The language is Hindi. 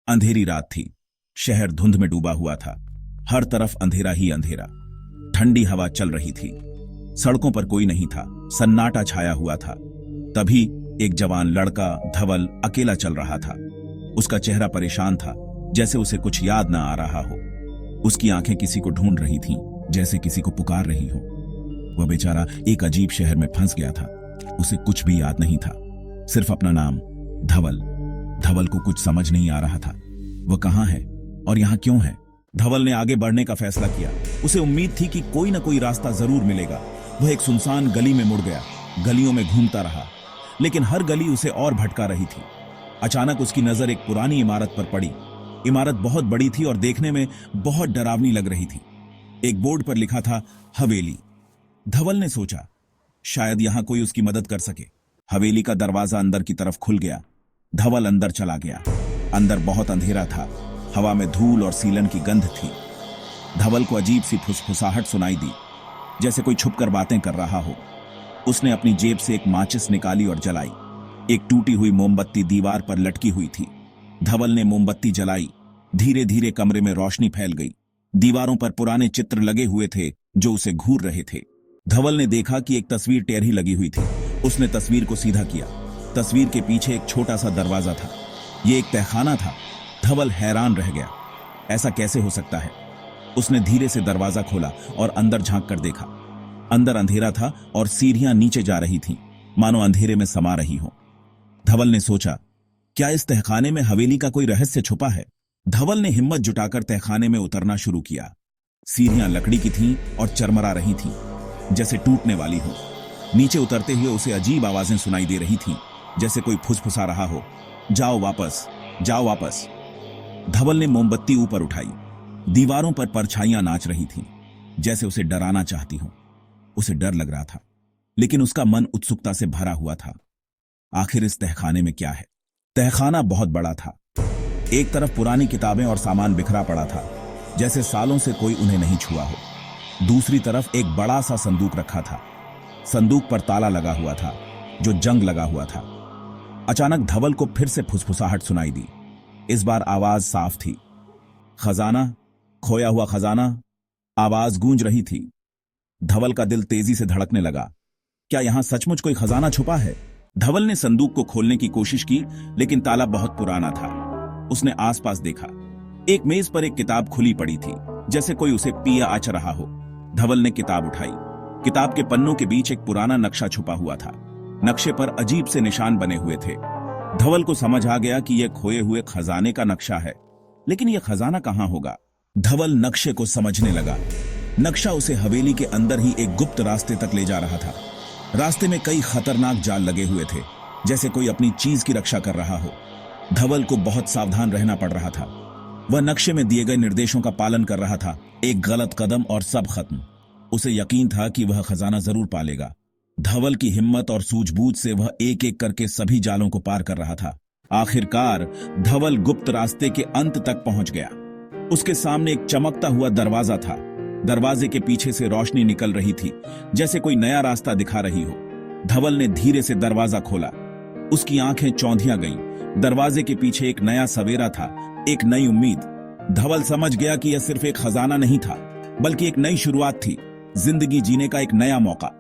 अंधेरी रात थी। शहर धुंध में डूबा हुआ था। हर तरफ अंधेरा ही अंधेरा। ठंडी हवा चल रही थी। सड़कों पर कोई नहीं था। सन्नाटा छाया हुआ था। तभी एक जवान लड़का धवल अकेला चल रहा था। उसका चेहरा परेशान था, जैसे उसे कुछ याद ना आ रहा हो। उसकी आंखें किसी को ढूंढ रही थीं, जैसे किसी को पुकार रही हो। वह बेचारा एक अजीब शहर में फंस गया था। उसे कुछ भी याद नहीं था, सिर्फ अपना नाम धवल। धवल को कुछ समझ नहीं आ रहा था। वह कहां है और यहां क्यों है? धवल ने आगे बढ़ने का फैसला किया। उसे उम्मीद थी कि कोई ना कोई रास्ता जरूर मिलेगा। वह एक सुनसान गली में मुड़ गया। गलियों में घूमता रहा, लेकिन हर गली उसे और भटका रही थी। अचानक उसकी नजर एक पुरानी इमारत पर पड़ी। इमारत बहुत बड़ी थी और देखने में बहुत डरावनी लग रही थी। एक बोर्ड पर लिखा था हवेली। धवल ने सोचा, शायद यहां कोई उसकी मदद कर सके। हवेली का दरवाजा अंदर की तरफ खुल गया। धवल अंदर चला गया। अंदर बहुत अंधेरा था। हवा में धूल और सीलन की गंध थी। धवल को अजीब सी फुसफुसाहट सुनाई दी, जैसे कोई छुपकर बातें कर रहा हो। उसने अपनी जेब से एक माचिस निकाली और जलाई। एक टूटी हुई मोमबत्ती दीवार पर लटकी हुई थी। धवल ने मोमबत्ती जलाई। धीरे धीरे कमरे में रोशनी फैल गई। दीवारों पर पुराने चित्र लगे हुए थे जो उसे घूर रहे थे। धवल ने देखा कि एक तस्वीर टेढ़ी लगी हुई थी। उसने तस्वीर को सीधा किया। तस्वीर के पीछे एक छोटा सा दरवाजा था। यह एक तहखाना था। धवल हैरान रह गया, ऐसा कैसे हो सकता है? उसने धीरे से दरवाजा खोला और अंदर झांक कर देखा। अंदर अंधेरा था और सीढ़ियां नीचे जा रही थीं, मानो अंधेरे में समा रही हो। धवल ने सोचा, क्या इस तहखाने में हवेली का कोई रहस्य छुपा है? धवल ने हिम्मत जुटाकर तहखाने में उतरना शुरू किया। सीढ़ियां लकड़ी की थीं और चरमरा रही थीं, जैसे टूटने वाली हो। नीचे उतरते हुए उसे अजीब आवाजें सुनाई दे रही थीं, जैसे कोई फुसफुसा रहा हो, जाओ वापस, जाओ वापस। धवल ने मोमबत्ती ऊपर उठाई। दीवारों पर परछाइयां नाच रही थीं, जैसे उसे डराना चाहती हो। उसे डर लग रहा था, लेकिन उसका मन उत्सुकता से भरा हुआ था। आखिर इस तहखाने में क्या है? तहखाना बहुत बड़ा था। एक तरफ पुरानी किताबें और सामान बिखरा पड़ा था, जैसे सालों से कोई उन्हें नहीं छुआ हो। दूसरी तरफ एक बड़ा सा संदूक रखा था। संदूक पर ताला लगा हुआ था, जो जंग लगा हुआ था। अचानक धवल को फिर से फुसफुसाहट सुनाई दी। इस बार आवाज साफ थी। खजाना, खोया हुआ खजाना। आवाज गूंज रही थी। धवल का दिल तेजी से धड़कने लगा। क्या यहां सचमुच कोई खजाना छुपा है? धवल ने संदूक को खोलने की कोशिश की, लेकिन ताला बहुत पुराना था। उसने आसपास देखा। एक मेज पर एक किताब खुली पड़ी थी, जैसे कोई उसे पिया आच रहा हो। धवल ने किताब उठाई। किताब के पन्नों के बीच एक पुराना नक्शा छुपा हुआ था। नक्शे पर अजीब से निशान बने हुए थे। धवल को समझ आ गया कि यह खोए हुए खजाने का नक्शा है, लेकिन यह खजाना कहां होगा? धवल नक्शे को समझने लगा। नक्शा उसे हवेली के अंदर ही एक गुप्त रास्ते तक ले जा रहा था। रास्ते में कई खतरनाक जाल लगे हुए थे, जैसे कोई अपनी चीज की रक्षा कर रहा हो। धवल को बहुत सावधान रहना पड़ रहा था। वह नक्शे में दिए गए निर्देशों का पालन कर रहा था। एक गलत कदम और सब खत्म। उसे यकीन था कि वह खजाना जरूर पालेगा। धवल की हिम्मत और सूझबूझ से वह एक एक करके सभी जालों को पार कर रहा था। आखिरकार धवल गुप्त रास्ते के अंत तक पहुंच गया। उसके सामने एक चमकता हुआ दरवाजा था। दरवाजे के पीछे से रोशनी निकल रही थी, जैसे कोई नया रास्ता दिखा रही हो। धवल ने धीरे से दरवाजा खोला। उसकी आंखें चौंधियां गईं। दरवाजे के पीछे एक नया सवेरा था, एक नई उम्मीद। धवल समझ गया कि यह सिर्फ एक खजाना नहीं था, बल्कि एक नई शुरुआत थी, जिंदगी जीने का एक नया मौका।